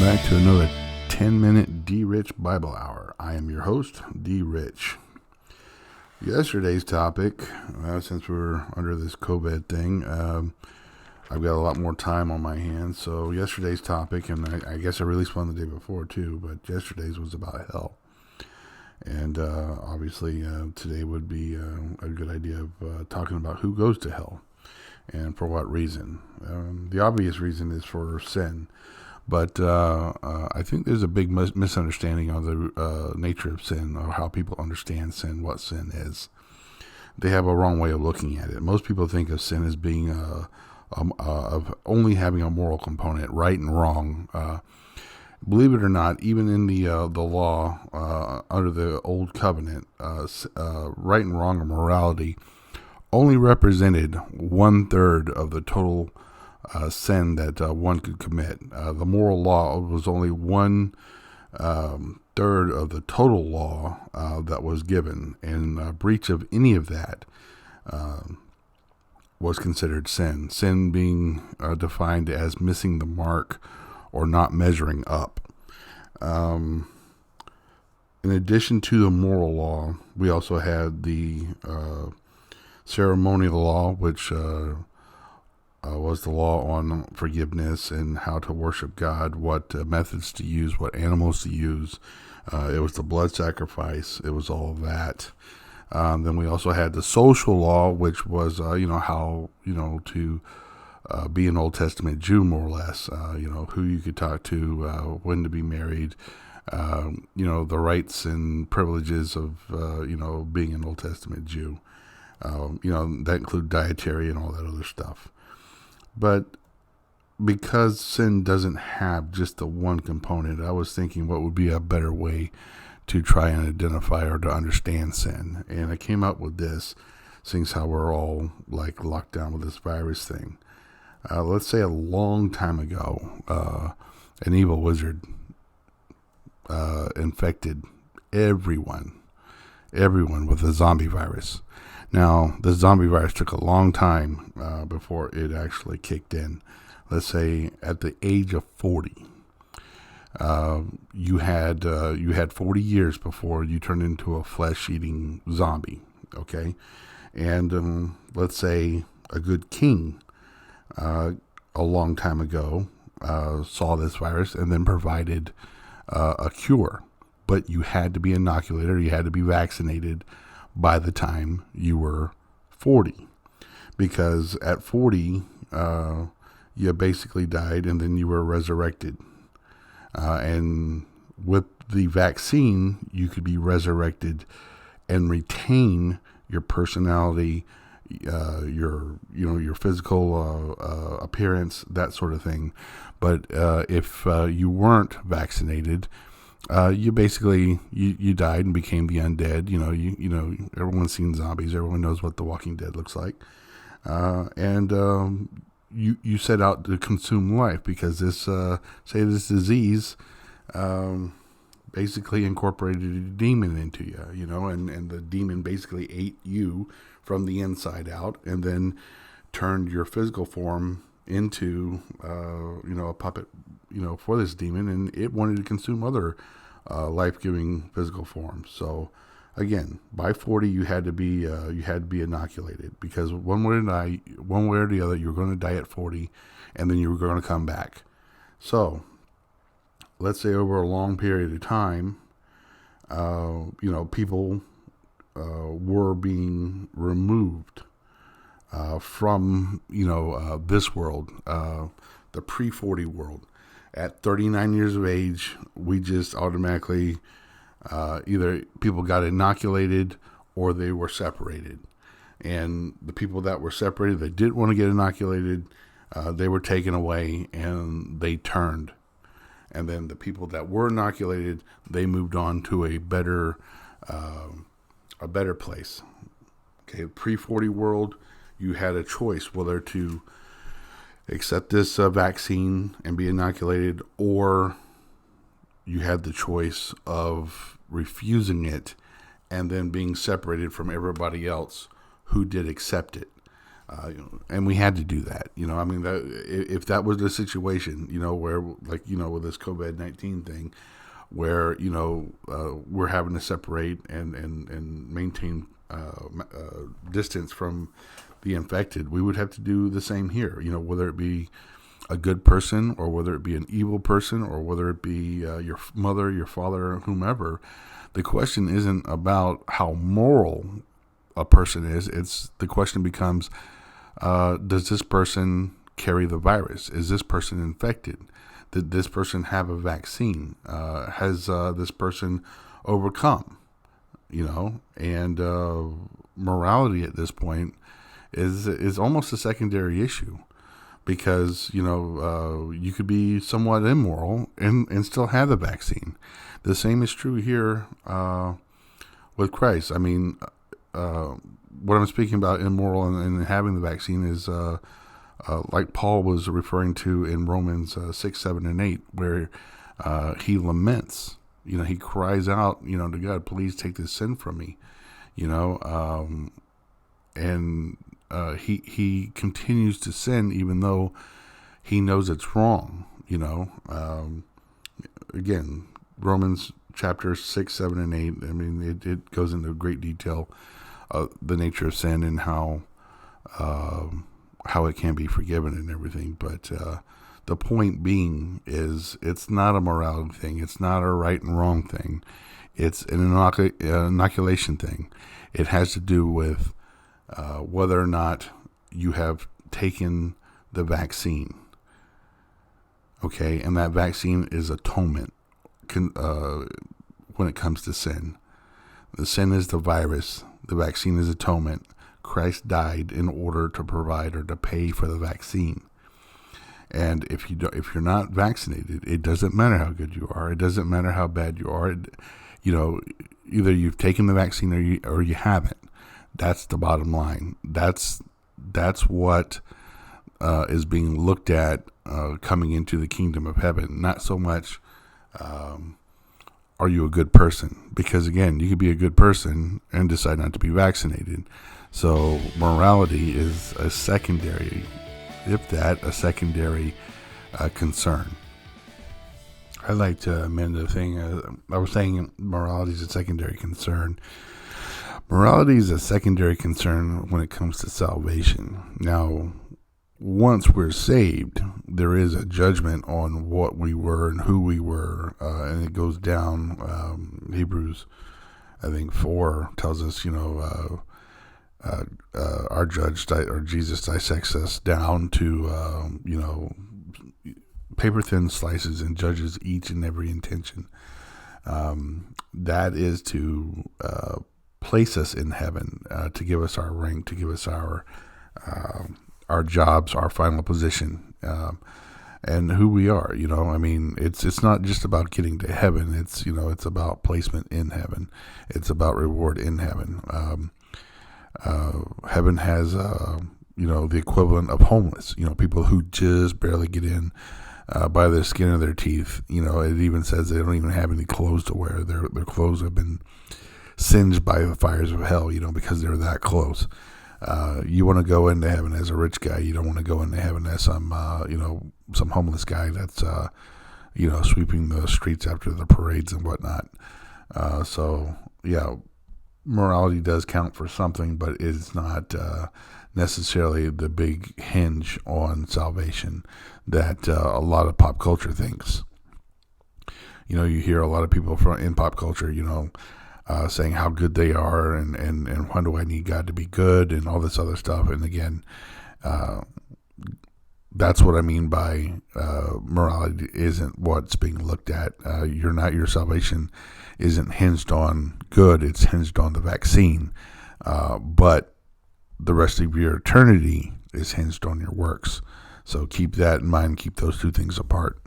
back to another 10-minute D-Rich Bible Hour. I am your host, D-Rich. Yesterday's topic, since we're under this COVID thing, I've got a lot more time on my hands. So yesterday's topic, and I guess I released one the day before too, but yesterday's was about hell. And obviously today would be a good idea of talking about who goes to hell and for what reason. The obvious reason is for sin. But I think there's a big misunderstanding of the nature of sin, or how people understand sin, what sin is. They have a wrong way of looking at it. Most people think of sin as being of only having a moral component, right and wrong. Believe it or not, even in the law under the Old Covenant, right and wrong or morality only represented 1/3 of the total sin that one could commit. The moral law was only 1/3 of the total law that was given, and breach of any of that was considered sin. Sin being defined as missing the mark or not measuring up. In addition to the moral law, we also had the ceremonial law, which was the law on forgiveness and how to worship God, what methods to use, what animals to use. It was the blood sacrifice. It was all of that. Then we also had the social law, which was, how, to be an Old Testament Jew, more or less, who you could talk to, when to be married, the rights and privileges of, being an Old Testament Jew. That include dietary and all that other stuff. But because sin doesn't have just the one component, I was thinking what would be a better way to try and identify or to understand sin. And I came up with this, seeing how we're all like locked down with this virus thing. Let's say a long time ago, an evil wizard infected everyone with the zombie virus. Now, the zombie virus took a long time before it actually kicked in. Let's say at the age of 40, you had 40 years before you turned into a flesh-eating zombie. Okay, and let's say a good king a long time ago saw this virus and then provided a cure, but you had to be inoculated or you had to be vaccinated by the time you were 40, because at 40, you basically died and then you were resurrected. And with the vaccine, you could be resurrected and retain your personality, your physical appearance, that sort of thing. But if you weren't vaccinated, you basically you died and became the undead. Everyone's seen zombies. Everyone knows what The Walking Dead looks like, and you set out to consume life because this disease basically incorporated a demon into you, and the demon basically ate you from the inside out, and then turned your physical form into a puppet, for this demon, and it wanted to consume other life-giving physical forms. So again, by 40, you had to be inoculated, because one way or the other, you were going to die at 40, and then you were going to come back. So let's say over a long period of time, people were being removed from this world, the pre-40 world. At 39 years of age, we just automatically either people got inoculated or they were separated. And the people that were separated, that didn't want to get inoculated, they were taken away and they turned. And then the people that were inoculated, they moved on to a better place. Okay, pre-40 world, you had a choice whether to accept this vaccine and be inoculated, or you had the choice of refusing it and then being separated from everybody else who did accept it. And we had to do that. I mean, if that was the situation, where like with this COVID-19 thing, where we're having to separate and maintain distance from the infected, we would have to do the same here. Whether it be a good person or whether it be an evil person or whether it be your mother, your father, whomever. The question isn't about how moral a person is. The question becomes, does this person carry the virus? Is this person infected? Did this person have a vaccine? Has this person overcome? And morality at this point is almost a secondary issue, because you could be somewhat immoral and still have the vaccine. The same is true here with Christ. I mean, what I'm speaking about immoral and having the vaccine is like Paul was referring to in Romans 6, 7, and 8, where he laments. He cries out, to God, please take this sin from me. And he continues to sin even though he knows it's wrong. Again, Romans chapter 6, 7, and 8. I mean, it goes into great detail the nature of sin and how it can be forgiven and everything. But the point being is, it's not a morality thing. It's not a right and wrong thing. It's an inoculation thing. It has to do with whether or not you have taken the vaccine. Okay, and that vaccine is atonement when it comes to sin. The sin is the virus. The vaccine is atonement. Christ died in order to provide or to pay for the vaccine. And if you're not vaccinated, it doesn't matter how good you are. It doesn't matter how bad you are. Either you've taken the vaccine or you haven't. That's the bottom line. That's what is being looked at coming into the kingdom of heaven. Not so much, are you a good person? Because again, you could be a good person and decide not to be vaccinated. So morality is a secondary, if that, a secondary concern. I like to amend the thing. I was saying morality is a secondary concern. Morality is a secondary concern when it comes to salvation. Now, once we're saved, there is a judgment on what we were and who we were, and it goes down. Hebrews, I think 4 tells us, our judge or Jesus dissects us down to paper thin slices and judges each and every intention. That is to place us in heaven, to give us our rank, to give us our jobs, our final position, and who we are. I mean, it's not just about getting to heaven. It's about placement in heaven. It's about reward in heaven. Heaven has, the equivalent of homeless, people who just barely get in by the skin of their teeth. It even says they don't even have any clothes to wear. Their clothes have been singed by the fires of hell, because they're that close. You want to go into heaven as a rich guy. You don't want to go into heaven as some homeless guy that's, sweeping the streets after the parades and whatnot. So, yeah, morality does count for something, but it's not necessarily the big hinge on salvation that a lot of pop culture thinks. You hear a lot of people in pop culture, saying how good they are and when do I need God to be good and all this other stuff. And again, that's what I mean by morality isn't what's being looked at. Your salvation isn't hinged on good, it's hinged on the vaccine. But the rest of your eternity is hinged on your works. So keep that in mind, keep those two things apart.